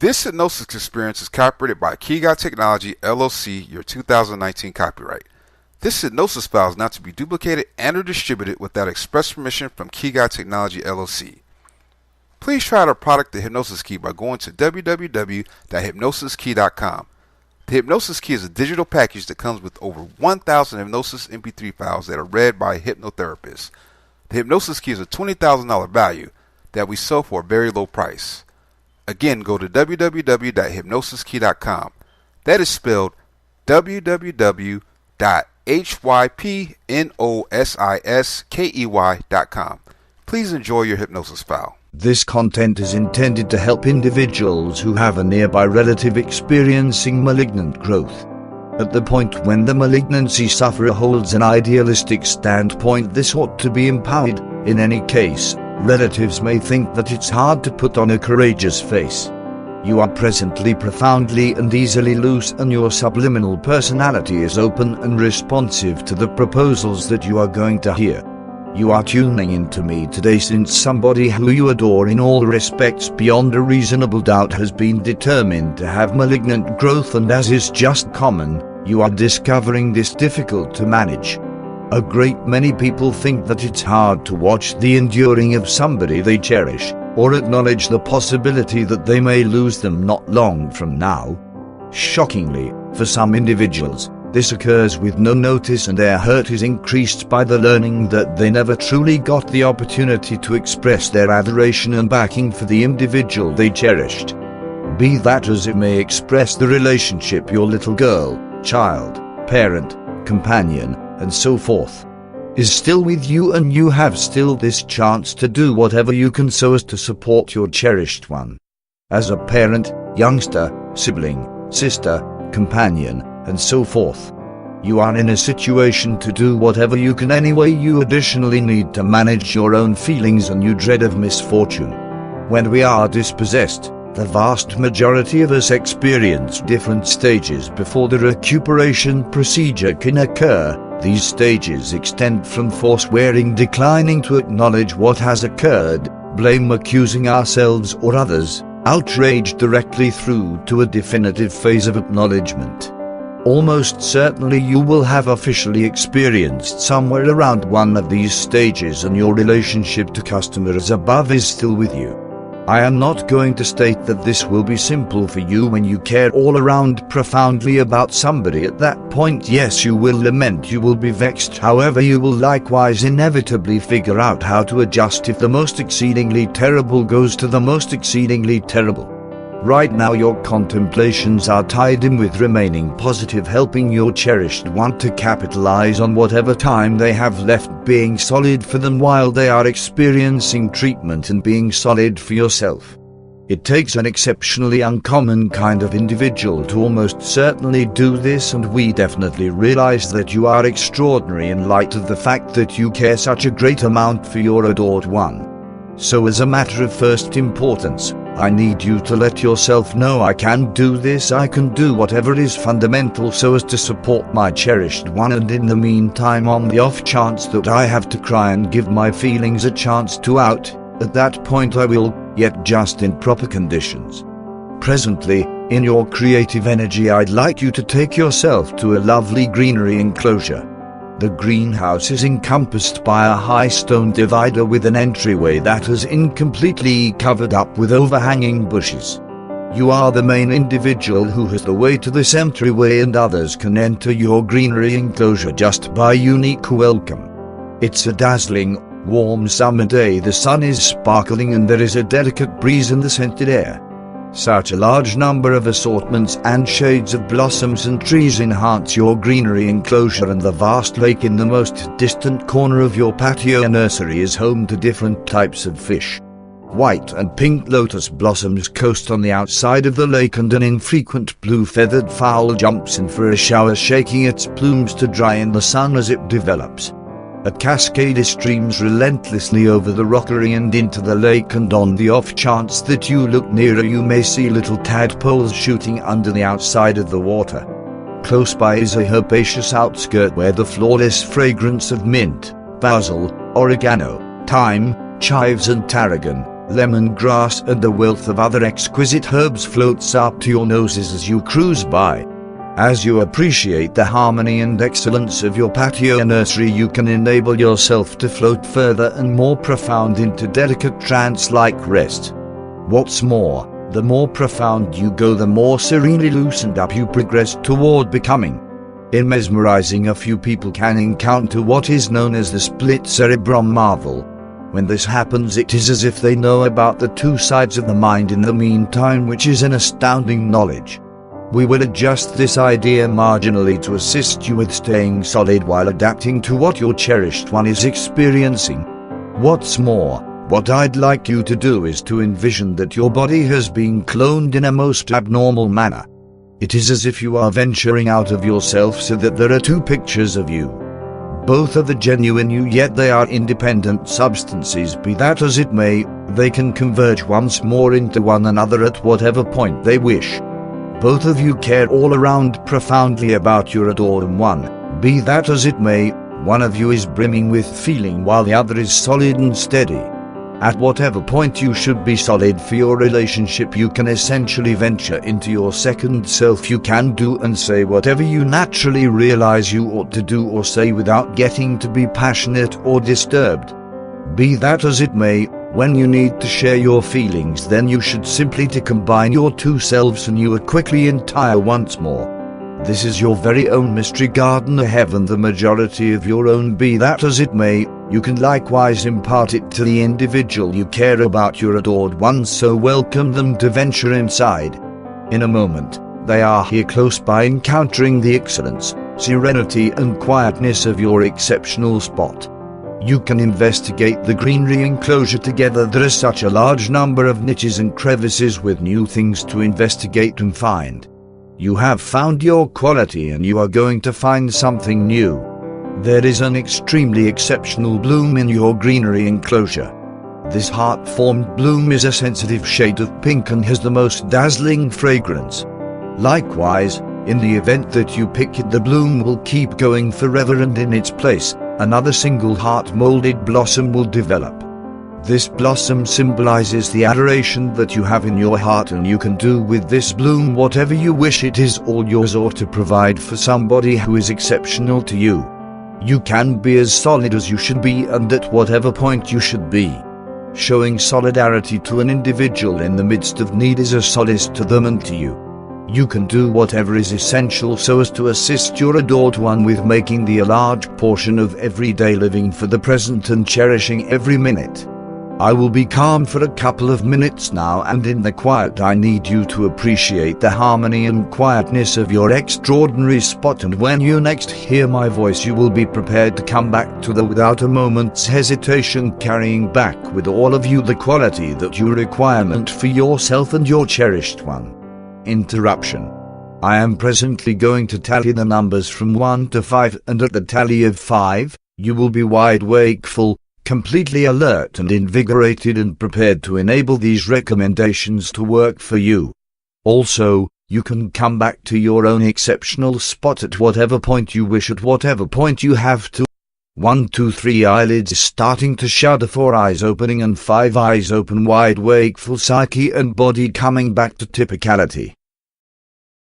This hypnosis experience is copyrighted by Key Guy Technology, LLC, your 2019 copyright. This hypnosis file is not to be duplicated and or distributed without express permission from Key Guy Technology, LLC. Please try out our product, the Hypnosis Key, by going to www.hypnosiskey.com. The Hypnosis Key is a digital package that comes with over 1,000 Hypnosis Mp3 files that are read by a hypnotherapist. The Hypnosis Key is a $20,000 value that we sell for a very low price. Again, go to www.hypnosiskey.com. That is spelled www.hypnosiskey.com. Please enjoy your hypnosis file. This content is intended to help individuals who have a nearby relative experiencing malignant growth. At the point when the malignancy sufferer holds an idealistic standpoint, this ought to be empowered. In any case, relatives may think that it's hard to put on a courageous face. You are presently profoundly and easily loose, and your subliminal personality is open and responsive to the proposals that you are going to hear. You are tuning into me today since somebody who you adore in all respects beyond a reasonable doubt has been determined to have malignant growth, and as is just common, you are discovering this difficult to manage. A great many people think that it's hard to watch the enduring of somebody they cherish, or acknowledge the possibility that they may lose them not long from now. Shockingly, for some individuals, this occurs with no notice, and their hurt is increased by the learning that they never truly got the opportunity to express their adoration and backing for the individual they cherished. Be that as it may, express the relationship your little girl, child, parent, companion, and so forth is still with you, and you have still this chance to do whatever you can so as to support your cherished one. As a parent, youngster, sibling, sister, companion, and so forth, you are in a situation to do whatever you can anyway. You additionally need to manage your own feelings and your dread of misfortune. When we are dispossessed, the vast majority of us experience different stages before the recuperation procedure can occur. These stages extend from forswearing, declining to acknowledge what has occurred, blame, accusing ourselves or others, outrage, directly through to a definitive phase of acknowledgement. Almost certainly you will have officially experienced somewhere around one of these stages, and your relationship to customers above is still with you. I am not going to state that this will be simple for you when you care all around profoundly about somebody. At that point, yes, you will lament, you will be vexed. However, you will likewise inevitably figure out how to adjust if the most exceedingly terrible goes to the most exceedingly terrible. Right now your contemplations are tied in with remaining positive, helping your cherished one to capitalize on whatever time they have left, being solid for them while they are experiencing treatment, and being solid for yourself. It takes an exceptionally uncommon kind of individual to almost certainly do this, and we definitely realize that you are extraordinary in light of the fact that you care such a great amount for your adored one. So as a matter of first importance, I need you to let yourself know, I can do this, I can do whatever is fundamental so as to support my cherished one, and in the meantime, on the off chance that I have to cry and give my feelings a chance to out, at that point I will, yet just in proper conditions. Presently, in your creative energy, I'd like you to take yourself to a lovely greenery enclosure. The greenhouse is encompassed by a high stone divider with an entryway that is incompletely covered up with overhanging bushes. You are the main individual who has the way to this entryway, and others can enter your greenery enclosure just by unique welcome. It's a dazzling, warm summer day. The sun is sparkling and there is a delicate breeze in the scented air. Such a large number of assortments and shades of blossoms and trees enhance your greenery enclosure, and the vast lake in the most distant corner of your patio nursery is home to different types of fish. White and pink lotus blossoms coast on the outside of the lake, and an infrequent blue-feathered fowl jumps in for a shower, shaking its plumes to dry in the sun as it develops. A cascade streams relentlessly over the rockery and into the lake, and on the off chance that you look nearer, you may see little tadpoles shooting under the outside of the water. Close by is a herbaceous outskirt where the flawless fragrance of mint, basil, oregano, thyme, chives and tarragon, lemongrass and a wealth of other exquisite herbs floats up to your noses as you cruise by. As you appreciate the harmony and excellence of your patio nursery, you can enable yourself to float further and more profound into delicate trance-like rest. What's more, the more profound you go, the more serenely loosened up you progress toward becoming. In mesmerizing, a few people can encounter what is known as the split cerebrum marvel. When this happens, it is as if they know about the two sides of the mind in the meantime, which is an astounding knowledge. We will adjust this idea marginally to assist you with staying solid while adapting to what your cherished one is experiencing. What's more, what I'd like you to do is to envision that your body has been cloned in a most abnormal manner. It is as if you are venturing out of yourself so that there are two pictures of you. Both are the genuine you, yet they are independent substances. Be that as it may, they can converge once more into one another at whatever point they wish. Both of you care all around profoundly about your adored one. Be that as it may, one of you is brimming with feeling while the other is solid and steady. At whatever point you should be solid for your relationship, you can essentially venture into your second self. You can do and say whatever you naturally realize you ought to do or say without getting to be passionate or disturbed. Be that as it may, when you need to share your feelings, then you should simply to combine your two selves and you are quickly entire once more. This is your very own mystery garden of heaven, the majority of your own. Be that as it may, you can likewise impart it to the individual you care about, your adored ones, so welcome them to venture inside. In a moment, they are here close by, encountering the excellence, serenity and quietness of your exceptional spot. You can investigate the greenery enclosure together. There are such a large number of niches and crevices with new things to investigate and find. You have found your quality and you are going to find something new. There is an extremely exceptional bloom in your greenery enclosure. This heart-formed bloom is a sensitive shade of pink and has the most dazzling fragrance. Likewise, in the event that you pick it, the bloom will keep going forever, and in its place, another single heart-molded blossom will develop. This blossom symbolizes the adoration that you have in your heart, and you can do with this bloom whatever you wish. It is all yours, or to provide for somebody who is exceptional to you. You can be as solid as you should be, and at whatever point you should be. Showing solidarity to an individual in the midst of need is a solace to them and to you. You can do whatever is essential so as to assist your adored one with making the a large portion of everyday living for the present and cherishing every minute. I will be calm for a couple of minutes now, and in the quiet I need you to appreciate the harmony and quietness of your extraordinary spot, and when you next hear my voice you will be prepared to come back to without a moment's hesitation, carrying back with all of you the quality that you requirement for yourself and your cherished one. Interruption. I am presently going to tally the numbers from 1 to 5, and at the tally of 5, you will be wide wakeful, completely alert and invigorated and prepared to enable these recommendations to work for you. Also, you can come back to your own exceptional spot at whatever point you wish, at whatever point you have to. 1, 2, 3 eyelids starting to shudder, 4 eyes opening and 5 eyes open, wide wakeful psyche and body coming back to typicality.